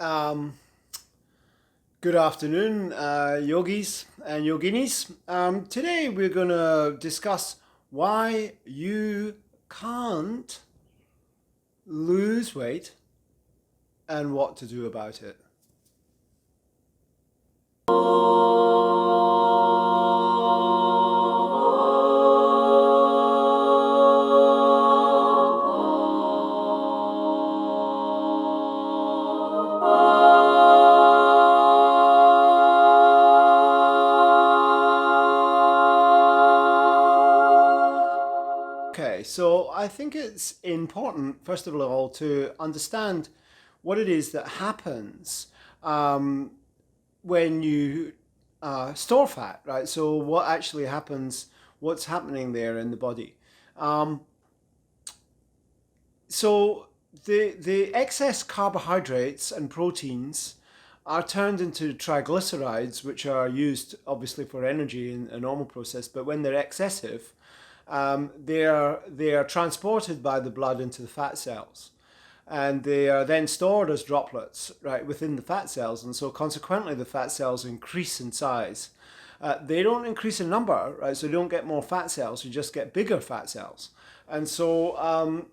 Um, Good afternoon, yogis and yoginis. Today we're going to discuss why you can't lose weight and what to do about it. Okay, so I think it's important, first of all, to understand what it is that happens when you store fat, right? So what actually happens, what's happening there in the body. Um, so the excess carbohydrates and proteins are turned into triglycerides, which are used obviously for energy in a normal process, but when they're excessive, they are transported by the blood into the fat cells, and they are then stored as droplets right within the fat cells, and so consequently the fat cells increase in size. They don't increase in number, right? So you don't get more fat cells; you just get bigger fat cells, and so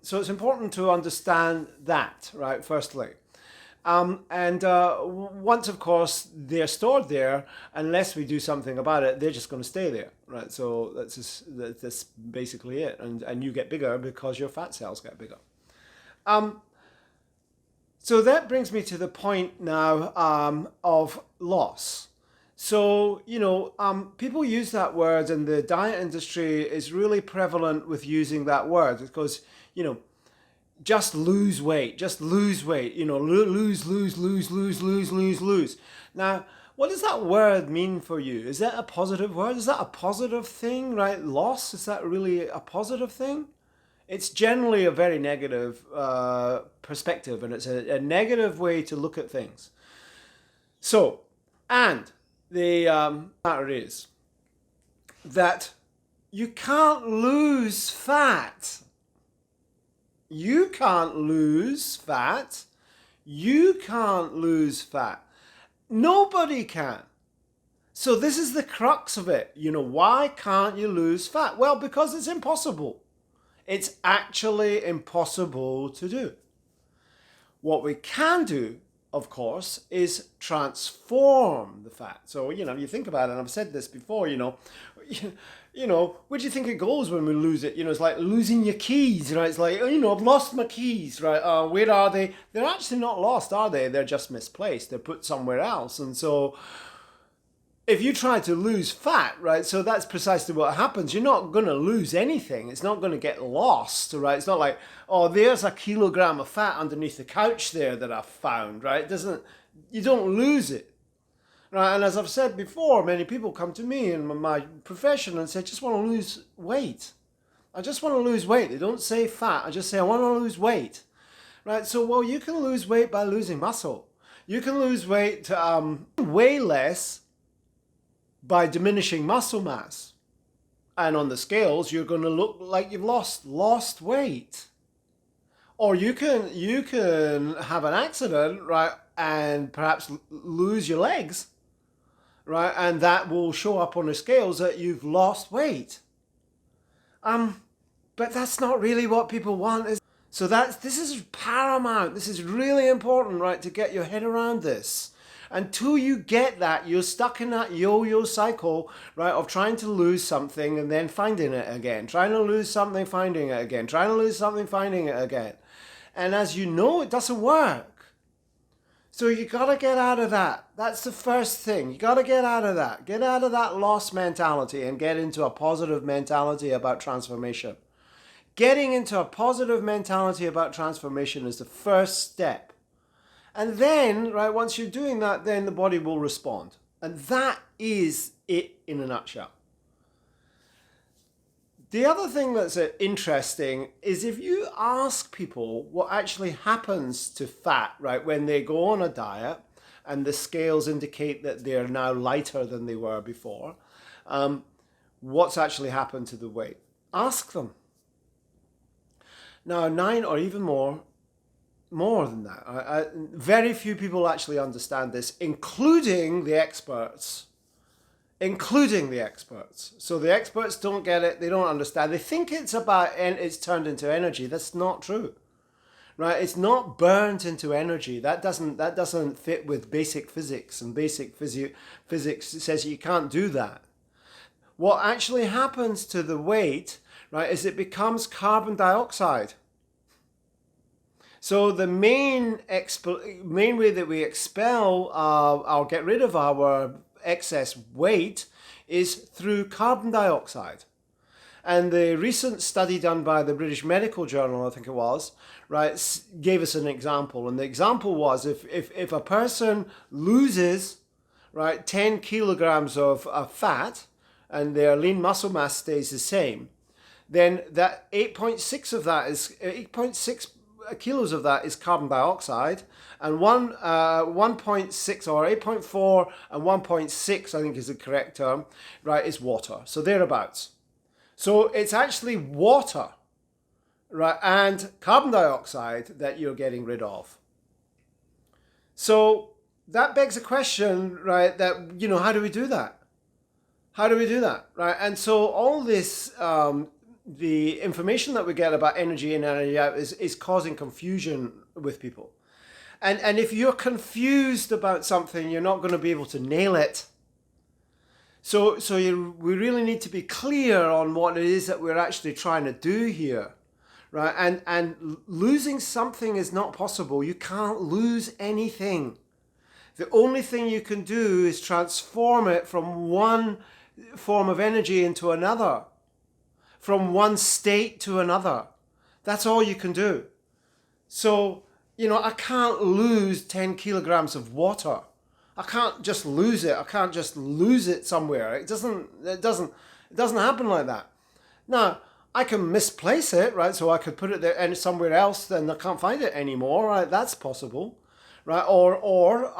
it's important to understand that, right? Firstly, and once, of course, they're stored there, unless we do something about it, they're just going to stay there, right? So that's basically it. And you get bigger because your fat cells get bigger. So that brings me to the point now of loss. So, people use that word, and the diet industry is really prevalent with using that word because, just lose weight, lose. Now, what does that word mean for you? Is that a positive word? Is that a positive thing, right? Loss, is that really a positive thing? It's generally a very negative perspective, and it's a negative way to look at things. So, and the matter is that you can't lose fat. You can't lose fat. You can't lose fat. Nobody can. So this is the crux of it. Why can't you lose fat? Well, because it's impossible. It's actually impossible to do. What we can do, of course, is transform the fat. So, you think about it, and I've said this before, where do you think it goes when we lose it? It's like losing your keys, right? It's like, I've lost my keys, right? Where are they? They're actually not lost, are they? They're just misplaced. They're put somewhere else. And so if you try to lose fat, right, so that's precisely what happens. You're not going to lose anything. It's not going to get lost, right? It's not like, oh, there's a kilogram of fat underneath the couch there that I've found, right? You don't lose it. Right, and as I've said before, many people come to me in my profession and say, I just want to lose weight. I just want to lose weight. They don't say fat. I just say, I want to lose weight. Right, so, well, you can lose weight by losing muscle. You can lose weight way less by diminishing muscle mass. And on the scales, you're going to look like you've lost weight. Or you can have an accident, right, and perhaps lose your legs. Right, and that will show up on the scales that you've lost weight. But that's not really what people want. So this is paramount. This is really important, right, to get your head around this. Until you get that, you're stuck in that yo-yo cycle, right, of trying to lose something and then finding it again. Trying to lose something, finding it again. Trying to lose something, finding it again. And as you know, it doesn't work. So you got to get out of that. That's the first thing. You got to get out of that. Get out of that loss mentality and get into a positive mentality about transformation. Getting into a positive mentality about transformation is the first step. And then, right, once you're doing that, then the body will respond. And that is it in a nutshell. The other thing that's interesting is if you ask people what actually happens to fat, right, when they go on a diet and the scales indicate that they're now lighter than they were before, what's actually happened to the weight? Ask them. Now, 9 or even more more than that. Very few people actually understand this, including the experts. Including the experts. So the experts don't get it, they don't understand. They think it's about, it's turned into energy. That's not true. Right? It's not burnt into energy. That doesn't fit with basic physics, and basic physics says you can't do that. What actually happens to the weight, right, is it becomes carbon dioxide. So the main way that we expel or get rid of our excess weight is through carbon dioxide. And the recent study done by the British Medical Journal, I think it was, right, gave us an example. And the example was if a person loses, right, 10 kilograms of fat and their lean muscle mass stays the same, then that 8.6 of that is 8.6 kilos of that is carbon dioxide, and 1.6 or 8.4 and 1.6, I think is the correct term, right, is water. So thereabouts. So it's actually water, right, and carbon dioxide that you're getting rid of. So that begs a question, right, that, how do we do that? How do we do that, right? And so all this, the information that we get about energy in, energy out is causing confusion with people. And if you're confused about something, you're not going to be able to nail it. So we really need to be clear on what it is that we're actually trying to do here, right? And losing something is not possible. You can't lose anything. The only thing you can do is transform it from one form of energy into another, from one state to another. That's all you can do. So, I can't lose 10 kilograms of water. I can't just lose it. I can't just lose it somewhere. It doesn't happen like that. Now, I can misplace it, right? So I could put it there and somewhere else, then I can't find it anymore, right? That's possible, right? Or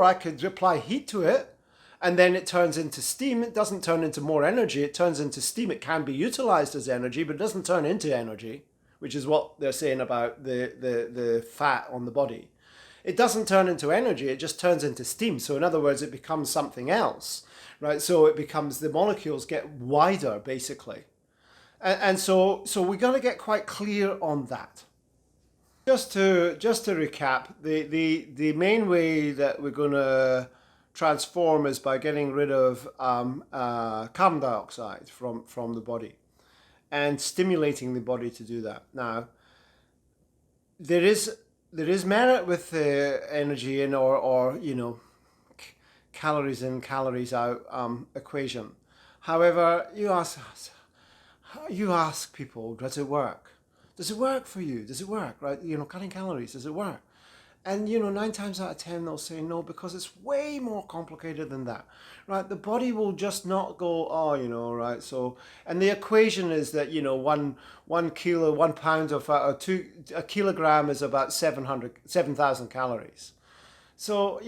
I could apply heat to it, and then it turns into steam. It doesn't turn into more energy. It turns into steam. It can be utilized as energy, but it doesn't turn into energy, which is what they're saying about the fat on the body. It doesn't turn into energy. It just turns into steam. So in other words, it becomes something else, right? So it becomes, the molecules get wider, basically. And so we got to get quite clear on that. Just to recap, the main way that we're going to transform is by getting rid of carbon dioxide from the body and stimulating the body to do that. Now, there is merit with the energy in or calories in, calories out equation. However, you ask people, does it work? Does it work for you? Does it work, right? Cutting calories, does it work? And 9 times out of 10 they'll say no, because it's way more complicated than that, right? The body will just not go, right? So, and the equation is that 1 pound of fat, or a kilogram is about 7,000 calories. So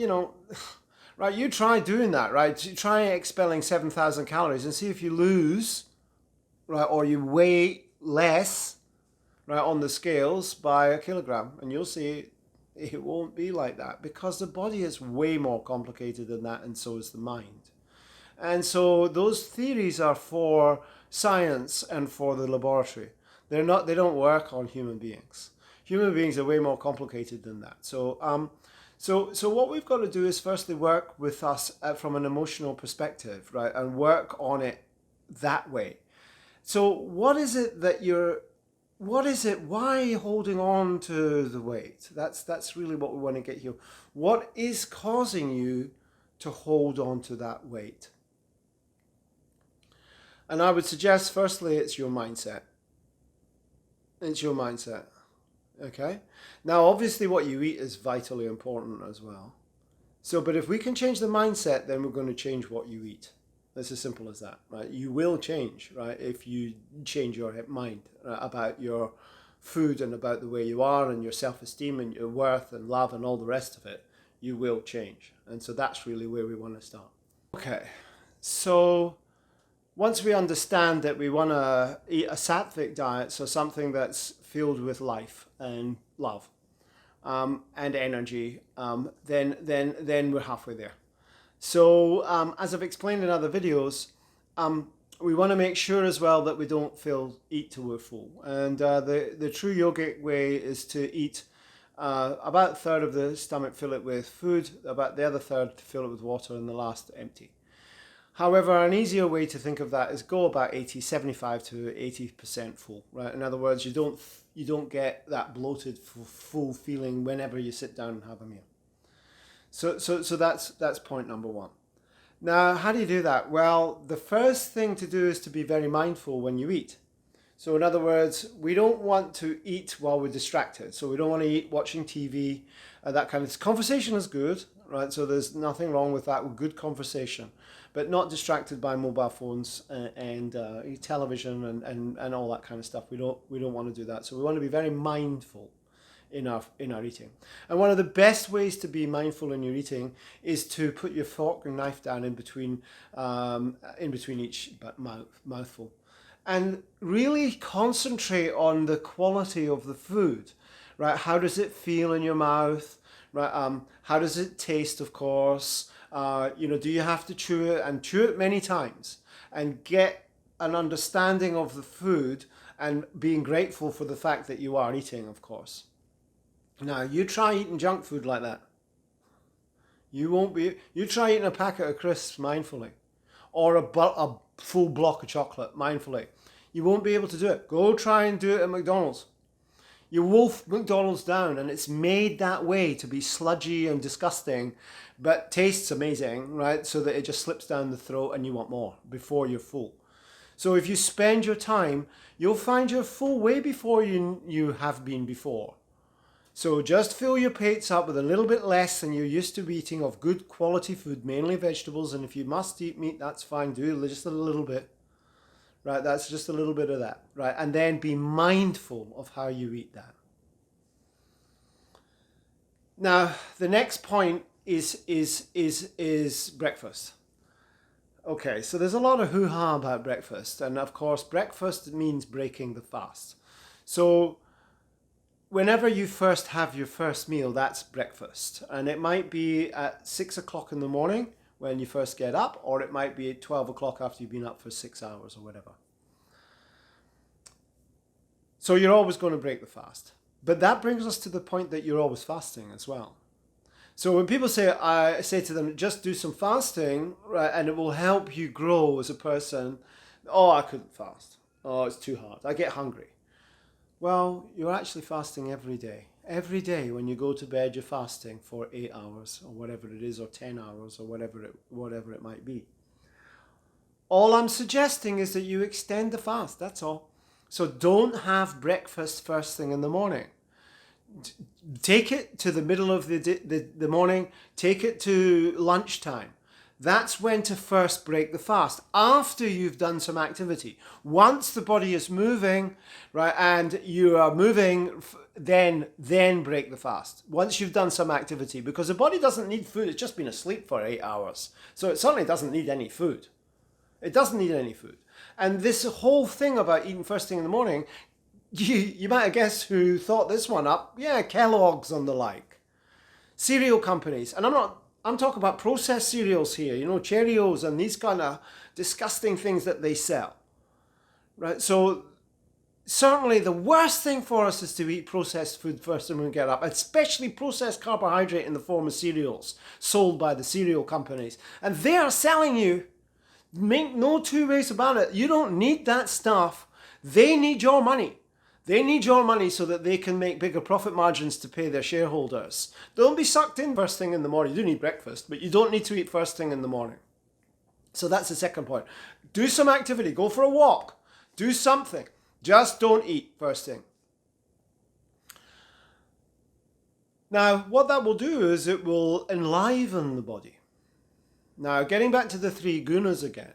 right, you try doing that, right? You try expelling 7,000 calories and see if you lose, right, or you weigh less, right, on the scales by a kilogram, and you'll see it won't be like that, because the body is way more complicated than that, and so is the mind. And so those theories are for science and for the laboratory. They don't work on human beings. Human beings are way more complicated than that. So what we've got to do is firstly work with us from an emotional perspective, right, and work on it that way. So what is it? Why are you holding on to the weight? That's really what we want to get here. What is causing you to hold on to that weight? And I would suggest, firstly, it's your mindset. It's your mindset. Okay? Now, obviously, what you eat is vitally important as well. So, but if we can change the mindset, then we're going to change what you eat. It's as simple as that, right? You will change, right, if you change your mind about your food and about the way you are and your self-esteem and your worth and love and all the rest of it. You will change. And so that's really where we want to start. Okay, so once we understand that we want to eat a sattvic diet, so something that's filled with life and love, and energy, then we're halfway there. So as I've explained in other videos, we want to make sure as well that we don't eat till we're full. And the true yogic way is to eat about a third of the stomach, fill it with food, about the other third to fill it with water, and the last empty. However, an easier way to think of that is go about 75 to 80% full, right? In other words, you don't get that bloated full feeling whenever you sit down and have a meal. So that's point number one. Now, how do you do that? Well, the first thing to do is to be very mindful when you eat. So in other words, we don't want to eat while we're distracted. So we don't want to eat watching TV, that kind of conversation is good, right? So there's nothing wrong with that, with good conversation, but not distracted by mobile phones and television and all that kind of stuff. We don't want to do that. So we want to be very mindful in our eating. And one of the best ways to be mindful in your eating is to put your fork and knife down in between each mouthful, and really concentrate on the quality of the food, right? How does it feel in your mouth, right? How does it taste, of course? Do you have to chew it, and chew it many times, and get an understanding of the food and being grateful for the fact that you are eating, of course. Now, you try eating junk food like that. You try eating a packet of crisps mindfully, or a full block of chocolate mindfully. You won't be able to do it. Go try and do it at McDonald's. You wolf McDonald's down, and it's made that way to be sludgy and disgusting, but tastes amazing, right? So that it just slips down the throat and you want more before you're full. So if you spend your time, you'll find you're full way before you have been before. So just fill your plates up with a little bit less than you're used to eating of good quality food, mainly vegetables. And if you must eat meat, that's fine. Do just a little bit, right? That's just a little bit of that, right? And then be mindful of how you eat that. Now, the next point is breakfast. Okay, so there's a lot of hoo-ha about breakfast. And of course, breakfast means breaking the fast. So whenever you first have your first meal, that's breakfast. And it might be at 6 o'clock in the morning when you first get up, or it might be at 12 o'clock after you've been up for 6 hours or whatever. So you're always going to break the fast. But that brings us to the point that you're always fasting as well. So when people say, I say to them, just do some fasting, right, and it will help you grow as a person. Oh, I couldn't fast. Oh, it's too hard. I get hungry. Well, you're actually fasting every day. Every day when you go to bed, you're fasting for 8 hours or whatever it is, or 10 hours or whatever it might be. All I'm suggesting is that you extend the fast, that's all. So don't have breakfast first thing in the morning. Take it to the middle of the morning, take it to lunchtime. That's when to first break the fast, after you've done some activity. Once the body is moving, right, and you are moving, then break the fast. Once you've done some activity, because the body doesn't need food. It's just been asleep for 8 hours. So it certainly doesn't need any food. It doesn't need any food. And this whole thing about eating first thing in the morning, you might have guessed who thought this one up. Yeah, Kellogg's and the like. Cereal companies. And I'm talking about processed cereals here, Cheerios and these kind of disgusting things that they sell, right? So certainly the worst thing for us is to eat processed food first when we get up, especially processed carbohydrate in the form of cereals sold by the cereal companies. And they are selling you, make no two ways about it, you don't need that stuff. They need your money. They need your money so that they can make bigger profit margins to pay their shareholders. Don't be sucked in first thing in the morning. You do need breakfast, but you don't need to eat first thing in the morning. So that's the second point. Do some activity. Go for a walk. Do something. Just don't eat first thing. Now, what that will do is it will enliven the body. Now, getting back to the three gunas again.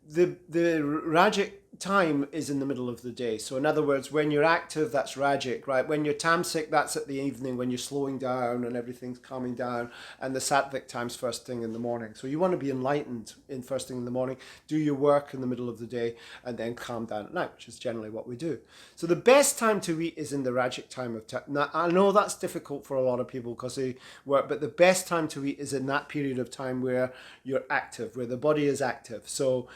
The Rajic time is in the middle of the day. So in other words, when you're active, that's Rajic, right? When you're tamasic, that's at the evening, when you're slowing down and everything's calming down. And the sattvic time's first thing in the morning. So you want to be enlightened in first thing in the morning, do your work in the middle of the day, and then calm down at night, which is generally what we do. So the best time to eat is in the Rajic time of time. Now, I know that's difficult for a lot of people because they work, but the best time to eat is in that period of time where you're active, where the body is active. So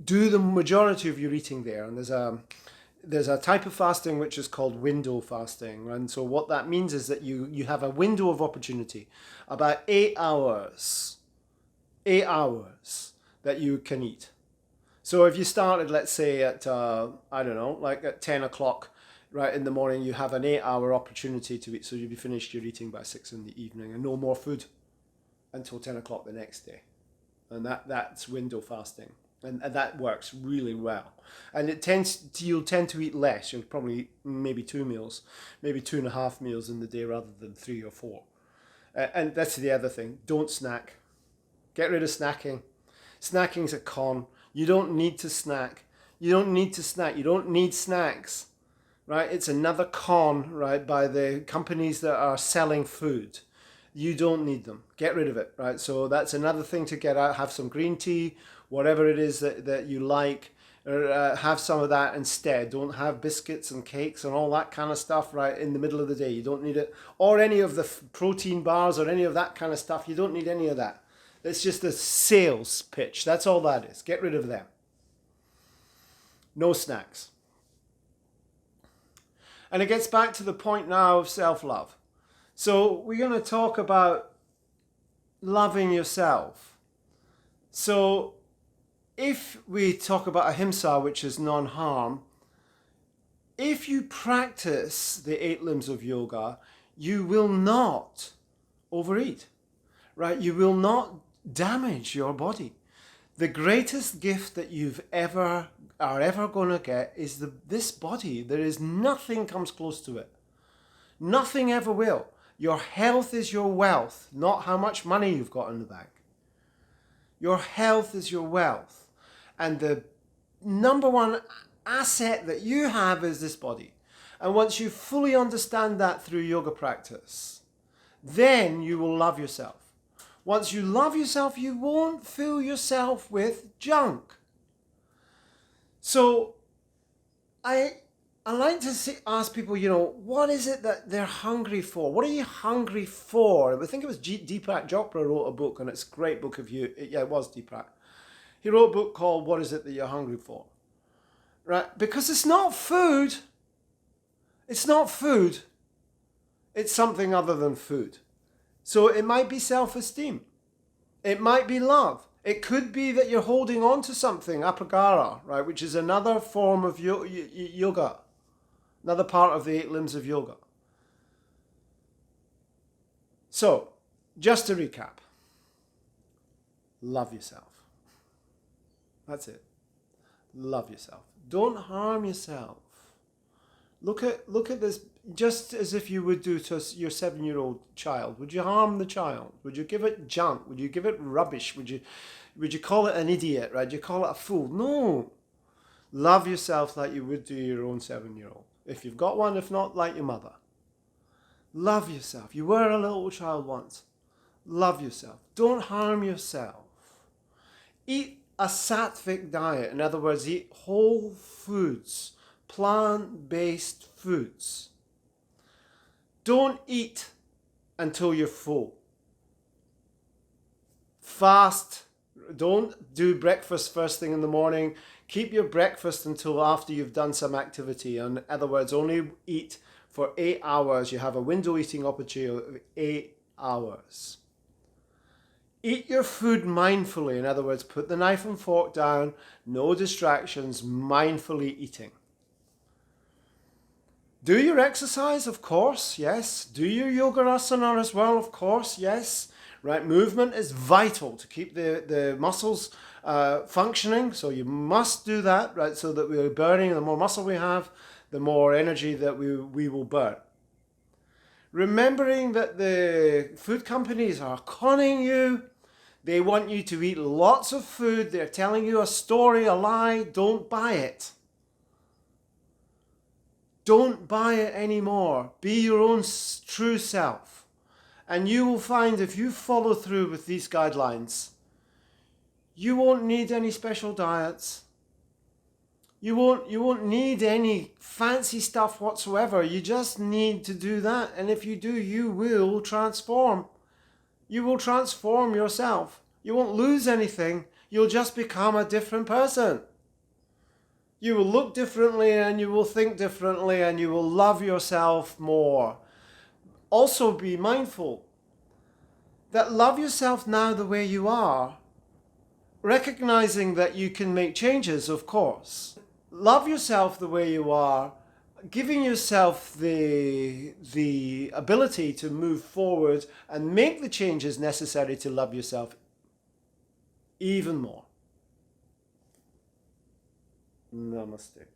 do the majority of your eating there. And there's a type of fasting which is called window fasting. And so what that means is that you have a window of opportunity, about 8 hours that you can eat. So if you started, let's say at, I don't know, like at 10 o'clock, right, in the morning, you have an 8-hour opportunity to eat. So you'll be finished your eating by 6 in the evening and no more food until 10 o'clock the next day. And that's window fasting. And that works really well. And you'll tend to eat less. You'll probably eat maybe 2 meals, maybe 2.5 meals in the day rather than 3 or 4. And that's the other thing. Don't snack. Get rid of snacking. Snacking's a con. You don't need to snack. You don't need to snack. You don't need snacks. Right? It's another con, right, by the companies that are selling food. You don't need them. Get rid of it, right? So that's another thing to get out. Have some green tea, whatever it is that you like. Have some of that instead. Don't have biscuits and cakes and all that kind of stuff, right, in the middle of the day. You don't need it. Or any of the protein bars or any of that kind of stuff. You don't need any of that. It's just a sales pitch. That's all that is. Get rid of them. No snacks. And it gets back to the point now of self-love. So we're going to talk about loving yourself. So if we talk about ahimsa, which is non-harm, if you practice the 8 limbs of yoga, you will not overeat, right? You will not damage your body. The greatest gift that you've ever going to get is this body. There is nothing comes close to it. Nothing ever will. Your health is your wealth, not how much money you've got in the bank. Your health is your wealth. And the number one asset that you have is this body. And once you fully understand that through yoga practice, then you will love yourself. Once you love yourself, you won't fill yourself with junk. So I like to ask people, what is it that they're hungry for? What are you hungry for? I think it was Deepak Chopra wrote a book, and it's a great book it was Deepak. He wrote a book called What Is It That You're Hungry For? Right? Because it's not food. It's not food. It's something other than food. So it might be self-esteem. It might be love. It could be that you're holding on to something, apagara, right, which is another form of yoga, another part of the 8 limbs of yoga. So, just to recap, love yourself. That's it. Love yourself. Don't harm yourself. Look at this just as if you would do to your 7-year-old child. Would you harm the child? Would you give it junk? Would you give it rubbish? Would you call it an idiot, right? Would you call it a fool? No. Love yourself like you would do your own 7-year-old. If you've got one, if not, like your mother. Love yourself. You were a little child once. Love yourself. Don't harm yourself. Eat a sattvic diet. In other words, eat whole foods. Plant-based foods. Don't eat until you're full. Fast. Don't do breakfast first thing in the morning. Keep your breakfast until after you've done some activity. In other words, only eat for 8 hours. You have a window eating opportunity of 8 hours. Eat your food mindfully. In other words, put the knife and fork down. No distractions. Mindfully eating. Do your exercise, of course, yes. Do your yoga asana as well, of course, yes. Right, movement is vital to keep the muscles functioning, so you must do that, right, so that we're burning. The more muscle we have, the more energy that we will burn. Remembering that the food companies are conning you They want you to eat lots of food. They're telling you a story, a lie. Don't buy it. Don't buy it anymore. Be your own true self. And you will find if you follow through with these guidelines, you won't need any special diets. You won't need any fancy stuff whatsoever. You just need to do that. And if you do, you will transform. You will transform yourself. You won't lose anything. You'll just become a different person. You will look differently and you will think differently and you will love yourself more. Also be mindful that love yourself now the way you are, recognizing that you can make changes, of course. Love yourself the way you are, giving yourself the ability to move forward and make the changes necessary to love yourself even more. Namaste.